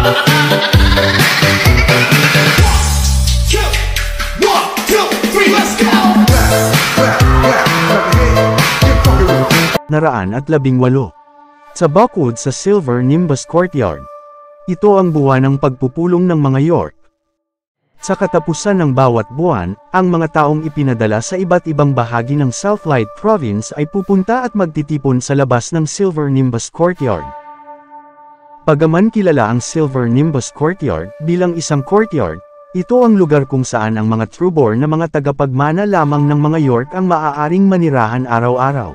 $118 sa Buckwood sa Silver Nimbus Courtyard. Ito ang buwan ng pagpupulong ng mga York. Sa katapusan ng bawat buwan, ang mga taong ipinadala sa iba't ibang bahagi ng Southlight Province ay pupunta at magtitipon sa labas ng Silver Nimbus Courtyard. Bagaman kilala ang Silver Nimbus Courtyard bilang isang courtyard, ito ang lugar kung saan ang mga trubor na mga tagapagmana lamang ng mga York ang maaaring manirahan araw-araw.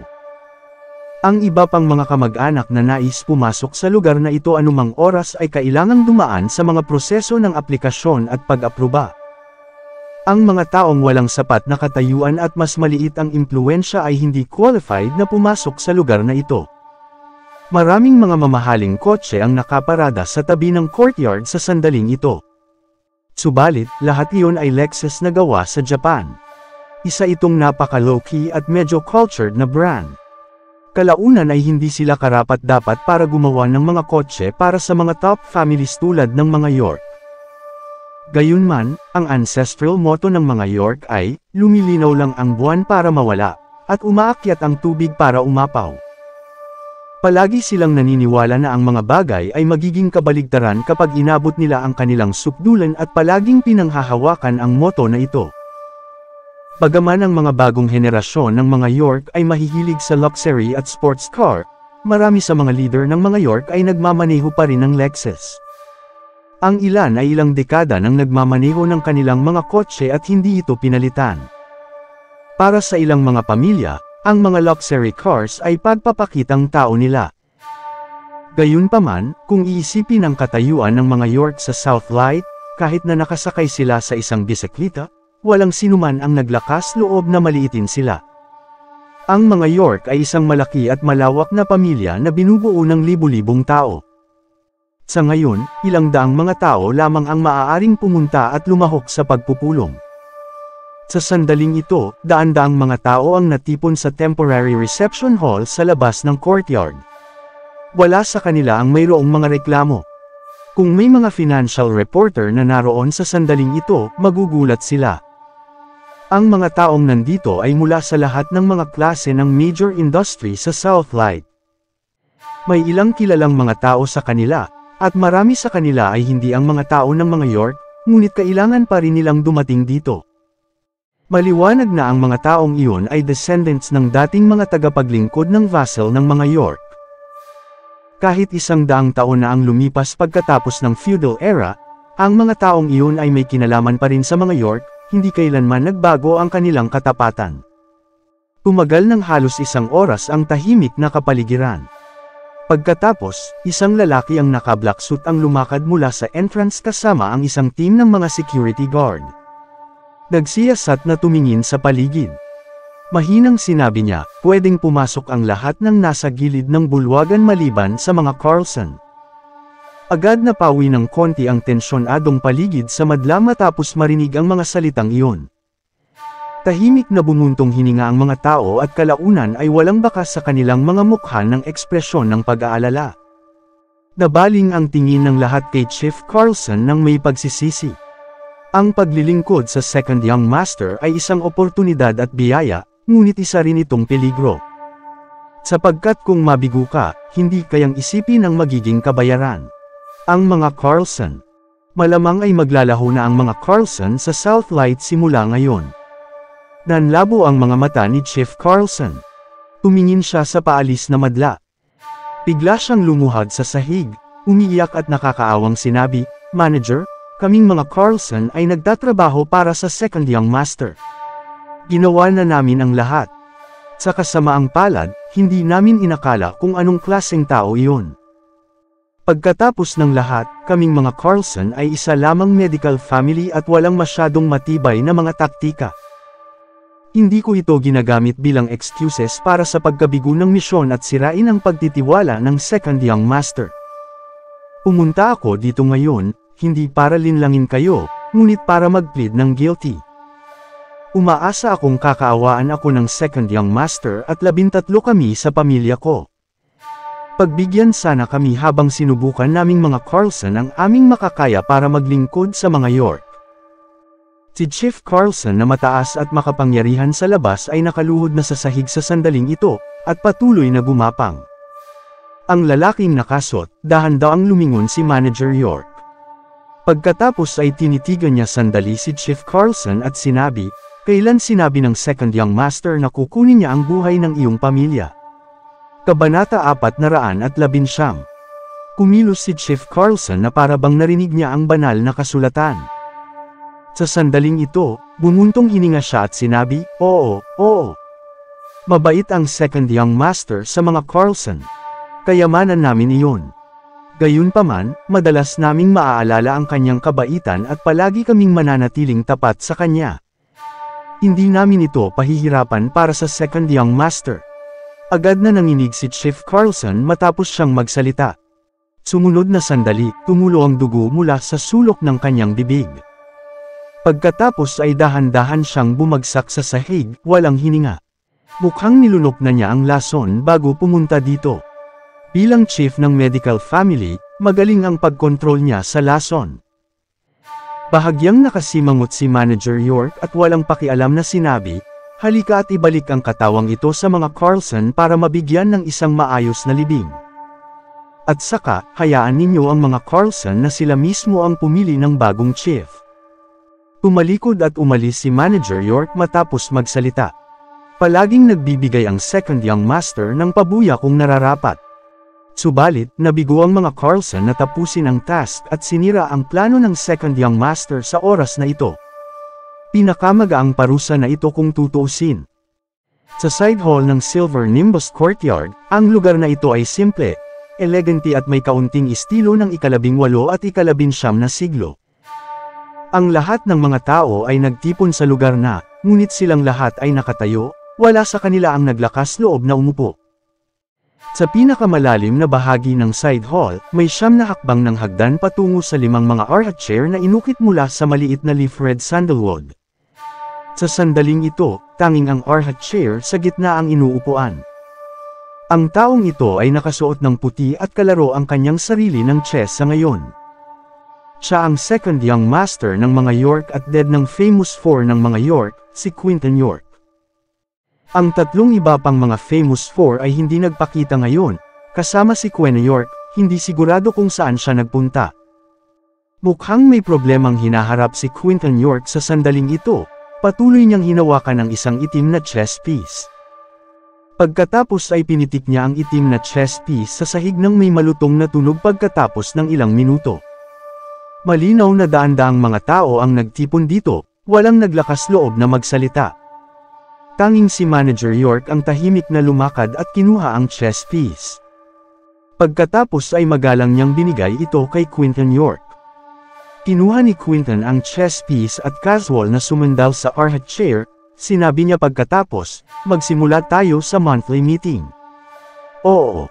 Ang iba pang mga kamag-anak na nais pumasok sa lugar na ito anumang oras ay kailangang dumaan sa mga proseso ng aplikasyon at pag-aproba. Ang mga taong walang sapat na katayuan at mas maliit ang impluwensya ay hindi qualified na pumasok sa lugar na ito. Maraming mga mamahaling kotse ang nakaparada sa tabi ng courtyard sa sandaling ito. Subalit, lahat iyon ay Lexus na gawa sa Japan. Isa itong napaka-low-key at medyo cultured na brand. Kalaunan ay hindi sila karapat-dapat para gumawa ng mga kotse para sa mga top families tulad ng mga York. Gayunman, ang ancestral motto ng mga York ay, lumilinaw lang ang buwan para mawala, at umaakyat ang tubig para umapaw. Palagi silang naniniwala na ang mga bagay ay magiging kabaligtaran kapag inabot nila ang kanilang sukdulan at palaging pinanghahawakan ang motto na ito. Bagaman ang mga bagong henerasyon ng mga York ay mahihilig sa luxury at sports car, marami sa mga leader ng mga York ay nagmamaneho pa rin ng Lexus. Ang ilan ay ilang dekada nang nagmamaneho ng kanilang mga kotse at hindi ito pinalitan. Para sa ilang mga pamilya, ang mga luxury cars ay pagpapakitang tao nila. Gayunpaman, kung iisipin ang katayuan ng mga York sa Southlight, kahit na nakasakay sila sa isang bisikleta, walang sinuman ang naglakas loob na maliitin sila. Ang mga York ay isang malaki at malawak na pamilya na binubuo ng libu-libong tao. Sa ngayon, ilang daang mga tao lamang ang maaaring pumunta at lumahok sa pagpupulong. Sa sandaling ito, daan-daang mga tao ang natipon sa temporary reception hall sa labas ng courtyard. Wala sa kanila ang mayroong mga reklamo. Kung may mga financial reporter na naroon sa sandaling ito, magugulat sila. Ang mga taong nandito ay mula sa lahat ng mga klase ng major industry sa Southlight. May ilang kilalang mga tao sa kanila, at marami sa kanila ay hindi ang mga tao ng mga York, ngunit kailangan pa rin nilang dumating dito. Maliwanag na ang mga taong iyon ay descendants ng dating mga tagapaglingkod ng vassal ng mga York. Kahit 100 taon na ang lumipas pagkatapos ng feudal era, ang mga taong iyon ay may kinalaman pa rin sa mga York, hindi kailanman nagbago ang kanilang katapatan. Tumagal ng halos 1 oras ang tahimik na kapaligiran. Pagkatapos, isang lalaki ang naka-black suit ang lumakad mula sa entrance kasama ang isang team ng mga security guard. Nagsiyasat na tumingin sa paligid. Mahinang sinabi niya, pwedeng pumasok ang lahat ng nasa gilid ng bulwagan maliban sa mga Carlson. Agad na pawi ng konti ang tensyonadong paligid sa madla matapos marinig ang mga salitang iyon. Tahimik na bumuntong hininga ang mga tao at kalaunan ay walang bakas sa kanilang mga mukha ng ekspresyon ng pag-aalala. Nabaling ang tingin ng lahat kay Chief Carlson nang may pagsisisi. Ang paglilingkod sa Second Young Master ay isang oportunidad at biyaya, ngunit isa rin itong peligro. Sapagkat kung mabigo ka, hindi kayang isipin ang magiging kabayaran. Ang mga Carlson. Malamang ay maglalaho na ang mga Carlson sa Southlight simula ngayon. Nanlabo ang mga mata ni Chief Carlson. Tumingin siya sa paalis na madla. Bigla siyang lumuhad sa sahig, umiiyak at nakakaawang sinabi, "Manager, kaming mga Carlson ay nagtatrabaho para sa Second Young Master. Ginawa na namin ang lahat. Sa kasamaang palad, hindi namin inakala kung anong klaseng tao iyon. Pagkatapos ng lahat, kaming mga Carlson ay isa lamang medical family at walang masyadong matibay na mga taktika. Hindi ko ito ginagamit bilang excuses para sa pagkabigo ng misyon at sirain ang pagtitiwala ng Second Young Master. Pumunta ako dito ngayon, hindi para linlangin kayo, ngunit para mag-plead ng guilty. Umaasa akong kakaawaan ako ng Second Young Master at 13 kami sa pamilya ko. Pagbigyan sana kami habang sinubukan naming mga Carlson ang aming makakaya para maglingkod sa mga York. Si Chief Carlson na mataas at makapangyarihan sa labas ay nakaluhod na sa sahig sa sandaling ito, at patuloy na gumapang. Ang lalaking nakasot, dahan-daang lumingon si Manager York. Pagkatapos ay tinitigan niya sandali si Chief Carlson at sinabi, "Kailan sinabi ng Second Young Master na kukunin niya ang buhay ng iyong pamilya?" Kabanata 419. Kumilos si Chief Carlson na para bang narinig niya ang banal na kasulatan. Sa sandaling ito, bumuntong hininga siya at sinabi, "Oo, oo. Mabait ang Second Young Master sa mga Carlson. Kayamanan namin iyon. Gayunpaman, madalas naming maaalala ang kanyang kabaitan at palagi kaming mananatiling tapat sa kanya. Hindi namin ito pahihirapan para sa Second Young Master." Agad na nanginig si Chief Carlson matapos siyang magsalita. Sumunod na sandali, tumulo ang dugo mula sa sulok ng kanyang bibig. Pagkatapos ay dahan-dahan siyang bumagsak sa sahig, walang hininga. Mukhang nilunok na niya ang lason bago pumunta dito. Bilang chief ng medical family, magaling ang pagkontrol niya sa lason. Bahagyang nakasimangot si Manager York at walang pakialam na sinabi, "Halika at ibalik ang katawang ito sa mga Carlson para mabigyan ng isang maayos na libing. At saka, hayaan ninyo ang mga Carlson na sila mismo ang pumili ng bagong chief." Tumalikod at umalis si Manager York matapos magsalita. Palaging nagbibigay ang Second Young Master ng pabuya kung nararapat. Subalit, nabigo ang mga Carlson na tapusin ang task at sinira ang plano ng Second Young Master sa oras na ito. Pinakamagaang parusa na ito kung tutuusin. Sa side hall ng Silver Nimbus Courtyard, ang lugar na ito ay simple, elegante at may kaunting estilo ng ika-18 at ika-19 na siglo. Ang lahat ng mga tao ay nagtipon sa lugar na, ngunit silang lahat ay nakatayo, wala sa kanila ang naglakas loob na umupo. Sa pinakamalalim na bahagi ng side hall, may 9 na hakbang ng hagdan patungo sa 5 mga armchair na inukit mula sa maliit na leaf red sandalwood. Sa sandaling ito, tanging ang armchair sa gitna ang inuupuan. Ang taong ito ay nakasuot ng puti at kalaro ang kanyang sarili ng chess sa ngayon. Siya ang Second Young Master ng mga York at dead ng Famous Four ng mga York, si Quinton York. Ang 3 iba pang mga Famous Four ay hindi nagpakita ngayon, kasama si Quinn York, hindi sigurado kung saan siya nagpunta. Mukhang may problemang hinaharap si Quinton York sa sandaling ito, patuloy niyang hinawakan ang isang itim na chess piece. Pagkatapos ay pinitik niya ang itim na chess piece sa sahig ng may malutong na tunog pagkatapos ng ilang minuto. Malinaw na daan-daang mga tao ang nagtipon dito, walang naglakas loob na magsalita. Tanging si Manager York ang tahimik na lumakad at kinuha ang chess piece. Pagkatapos ay magalang niyang binigay ito kay Quinton York. Kinuha ni Quinton ang chess piece at casual na sumandal sa armchair, sinabi niya pagkatapos, "Magsimula tayo sa monthly meeting." Oo.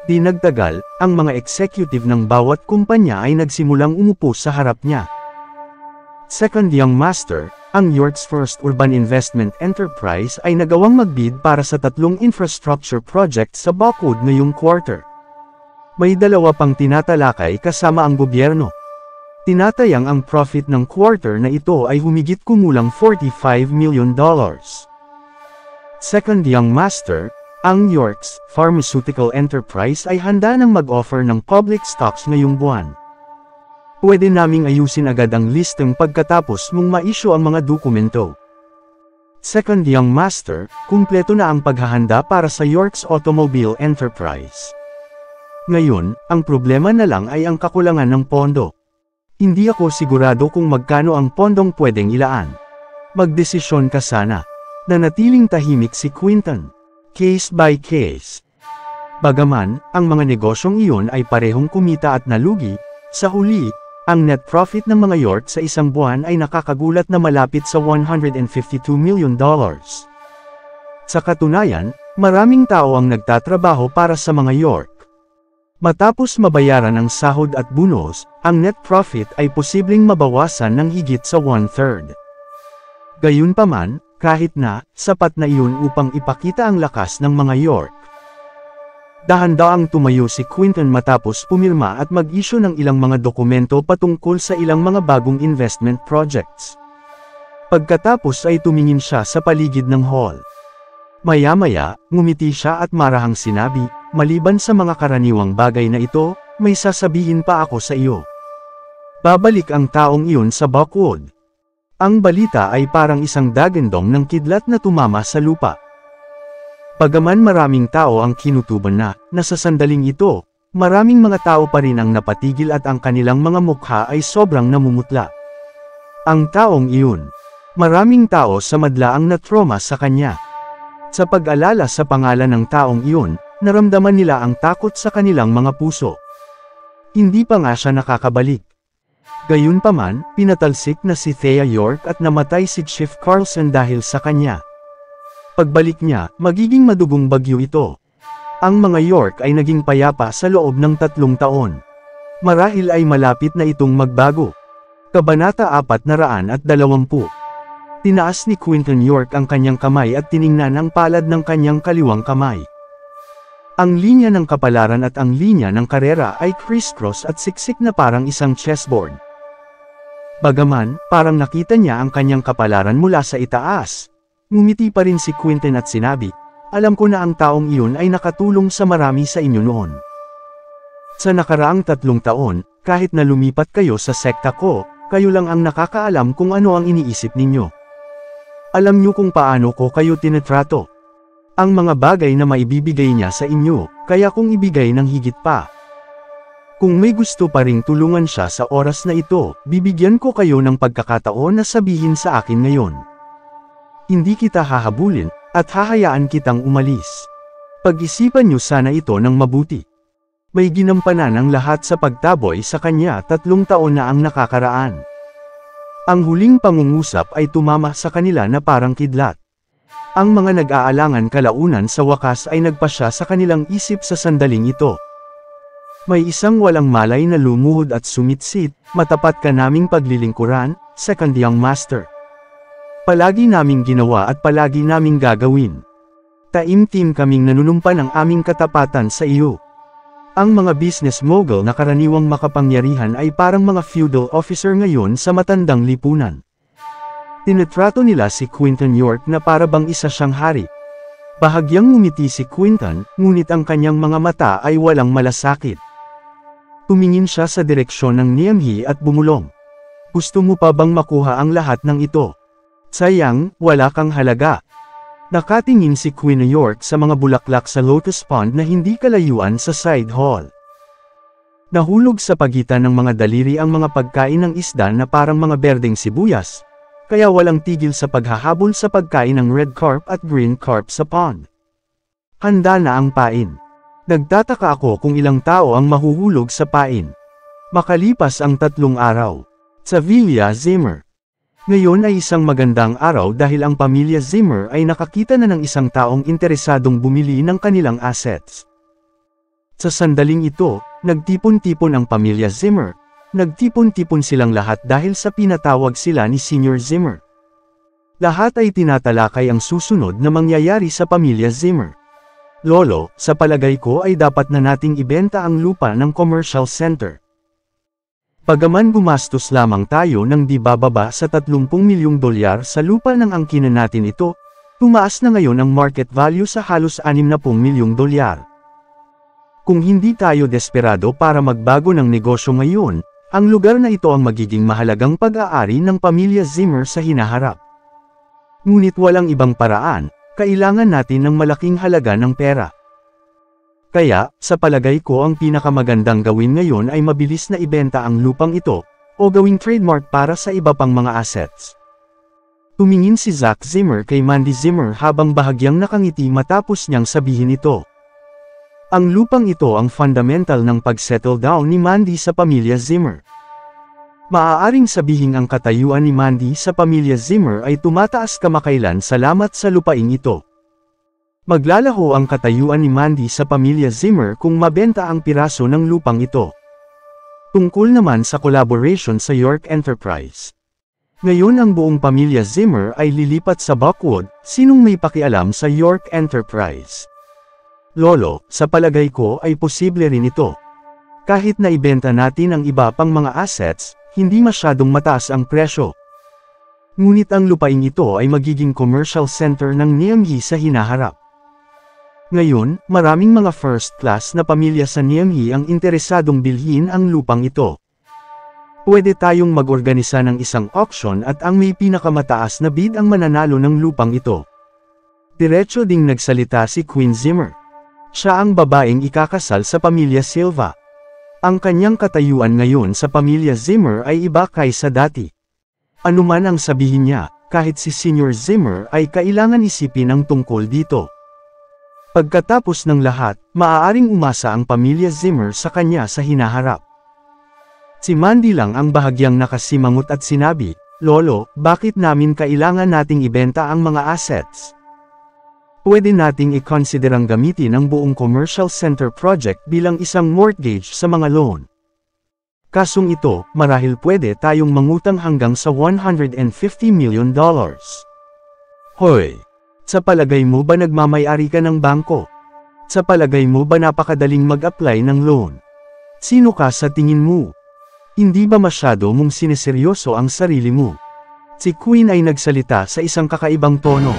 Di nagtagal, ang mga executive ng bawat kumpanya ay nagsimulang umupo sa harap niya. Second Young Master, ang York's first urban investment enterprise ay nagawang magbid para sa 3 infrastructure project sa Buckwood ngayong quarter. May 2 pang tinatalakay kasama ang gobyerno. Tinatayang ang profit ng quarter na ito ay humigit kumulang $45 million. Second Young Master, ang York's pharmaceutical enterprise ay handa nang mag-offer ng public stocks ngayong buwan. Pwede naming ayusin agad ang listeng pagkatapos mong ma-issue ang mga dokumento. Second Young Master, kumpleto na ang paghahanda para sa York's automobile enterprise. Ngayon, ang problema na lang ay ang kakulangan ng pondo. Hindi ako sigurado kung magkano ang pondong pwedeng ilaan. Magdesisyon ka sana. Nanatiling tahimik si Quinton. Case by case. Bagaman, ang mga negosyong iyon ay parehong kumita at nalugi, sa huli, ang net profit ng mga York sa isang buwan ay nakakagulat na malapit sa $152 million. Sa katunayan, maraming tao ang nagtatrabaho para sa mga York. Matapos mabayaran ang sahod at bonus, ang net profit ay posibleng mabawasan ng higit sa 1/3. Gayunpaman, kahit na, sapat na iyon upang ipakita ang lakas ng mga York. Dahan-daang tumayo si Quinton matapos pumirma at mag-issue ng ilang mga dokumento patungkol sa ilang mga bagong investment projects. Pagkatapos ay tumingin siya sa paligid ng hall. Maya-maya, ngumiti siya at marahang sinabi, "Maliban sa mga karaniwang bagay na ito, may sasabihin pa ako sa iyo." Babalik ang taong iyon sa Buckwood. Ang balita ay parang isang dagandong ng kidlat na tumama sa lupa. Bagaman maraming tao ang kinutuban na sa sandaling ito, maraming mga tao pa rin ang napatigil at ang kanilang mga mukha ay sobrang namumutla. Ang taong iyon. Maraming tao sa madla ang natroma sa kanya. Sa pag-alala sa pangalan ng taong iyon, naramdaman nila ang takot sa kanilang mga puso. Hindi pa nga siya nakakabalik. Gayunpaman, pinatalsik na si Thea York at namatay si Chief Carlson dahil sa kanya. Pagbalik niya, magiging madugong bagyo ito. Ang mga York ay naging payapa sa loob ng 3 taon. Marahil ay malapit na itong magbago. Kabanata 420. Tinaas ni Quinton York ang kanyang kamay at tiningnan ang palad ng kanyang kaliwang kamay. Ang linya ng kapalaran at ang linya ng karera ay crisscross at siksik na parang isang chessboard. Bagaman, parang nakita niya ang kanyang kapalaran mula sa itaas. Ngumiti pa rin si Quinton at sinabi, "Alam ko na ang taong iyon ay nakatulong sa marami sa inyo noon. Sa nakaraang 3 taon, kahit na lumipat kayo sa sekta ko, kayo lang ang nakakaalam kung ano ang iniisip ninyo. Alam niyo kung paano ko kayo tinatrato. Ang mga bagay na maibibigay niya sa inyo, kaya kung ibigay ng higit pa. Kung may gusto pa ring tulungan siya sa oras na ito, bibigyan ko kayo ng pagkakataon na sabihin sa akin ngayon. Hindi kita hahabulin, at hahayaan kitang umalis. Pag-isipan niyo sana ito ng mabuti." May ginampanan ang lahat sa pagtaboy sa kanya 3 taon na ang nakakaraan. Ang huling pangungusap ay tumama sa kanila na parang kidlat. Ang mga nag-aalangan kalaunan sa wakas ay nagpasya sa kanilang isip sa sandaling ito. May isang walang malay na lumuhod at sumitsit, "Matapat ka naming paglilingkuran, Second Young Master. Palagi naming ginawa at palagi naming gagawin. Taimtim kaming nanunumpa ng aming katapatan sa iyo." Ang mga business mogul na karaniwang makapangyarihan ay parang mga feudal officer ngayon sa matandang lipunan. Tinitrato nila si Quinton York na para bang isa siyang hari. Bahagyang ngumiti si Quinton, ngunit ang kanyang mga mata ay walang malasakit. Tumingin siya sa direksyon ng Niamhi at bumulong. "Gusto mo pa bang makuha ang lahat ng ito? Sayang, wala kang halaga." Nakatingin si Queen York sa mga bulaklak sa Lotus Pond na hindi kalayuan sa side hall. Nahulog sa pagitan ng mga daliri ang mga pagkain ng isda na parang mga berdeng sibuyas, kaya walang tigil sa paghahabol sa pagkain ng red carp at green carp sa pond. Handa na ang pain. Nagtataka ako kung ilang tao ang mahuhulog sa pain. Makalipas ang 3 araw. Sa Villa Zimmer. Ngayon ay isang magandang araw dahil ang pamilya Zimmer ay nakakita na ng isang taong interesadong bumili ng kanilang assets. Sa sandaling ito, nagtipon-tipon ang pamilya Zimmer. Nagtipon-tipon silang lahat dahil sa pinatawag sila ni Senior Zimmer. Lahat ay tinatalakay ang susunod na mangyayari sa pamilya Zimmer. "Lolo, sa palagay ko ay dapat na nating ibenta ang lupa ng commercial center. Bagaman gumastos lamang tayo ng di bababa sa 30 milyong dolyar sa lupa ng angkinan natin ito, tumaas na ngayon ang market value sa halos 60 milyong dolyar. Kung hindi tayo desperado para magbago ng negosyo ngayon, ang lugar na ito ang magiging mahalagang pag-aari ng pamilya Zimmer sa hinaharap. Ngunit walang ibang paraan, kailangan natin ng malaking halaga ng pera. Kaya, sa palagay ko ang pinakamagandang gawin ngayon ay mabilis na ibenta ang lupang ito, o gawing trademark para sa iba pang mga assets." Tumingin si Zack Zimmer kay Mandy Zimmer habang bahagyang nakangiti matapos niyang sabihin ito. Ang lupang ito ang fundamental ng pag-settle down ni Mandy sa pamilya Zimmer. Maaaring sabihing ang katayuan ni Mandy sa pamilya Zimmer ay tumataas kamakailan salamat sa lupaing ito. Maglalaho ang katayuan ni Mandy sa pamilya Zimmer kung mabenta ang piraso ng lupang ito. Tungkol naman sa collaboration sa York Enterprise. Ngayon ang buong pamilya Zimmer ay lilipat sa Buckwood, sinong may pakialam sa York Enterprise? Lolo, sa palagay ko ay posible rin ito. Kahit na ibenta natin ang iba pang mga assets, hindi masyadong mataas ang presyo. Ngunit ang lupaing ito ay magiging commercial center ng Niamey sa hinaharap. Ngayon, maraming mga first class na pamilya sa Niamey ang interesadong bilhin ang lupang ito. Pwede tayong mag-organisa ng isang auction at ang may pinakamataas na bid ang mananalo ng lupang ito. Diretso ding nagsalita si Queen Zimmer. Siya ang babaeng ikakasal sa pamilya Silva. Ang kanyang katayuan ngayon sa pamilya Zimmer ay iba kaysa dati. Anuman ang sabihin niya, kahit si Senior Zimmer ay kailangan isipin ang tungkol dito. Pagkatapos ng lahat, maaaring umasa ang pamilya Zimmer sa kanya sa hinaharap. Si Mandy lang ang bahagyang nakasimangot at sinabi, "Lolo, bakit namin kailangan nating ibenta ang mga assets? Pwede nating i-consider ang gamitin ang buong commercial center project bilang isang mortgage sa mga loan. Kasong ito, marahil pwede tayong mangutang hanggang sa $150 million. Hoy! Sa palagay mo ba nagmamay-ari ka ng bangko? Sa palagay mo ba napakadaling mag-apply ng loan? Sino ka sa tingin mo? Hindi ba masyado mong sineseryoso ang sarili mo?" Si Queen ay nagsalita sa isang kakaibang tono.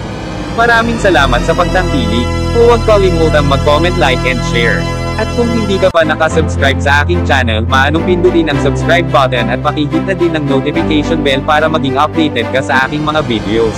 Maraming salamat sa pagtangkilik. Huwag kalimutang mag-comment, like and share. At kung hindi ka pa nakasubscribe sa aking channel, maanong pindutin ang subscribe button at pakihit na din ang notification bell para maging updated ka sa aking mga videos.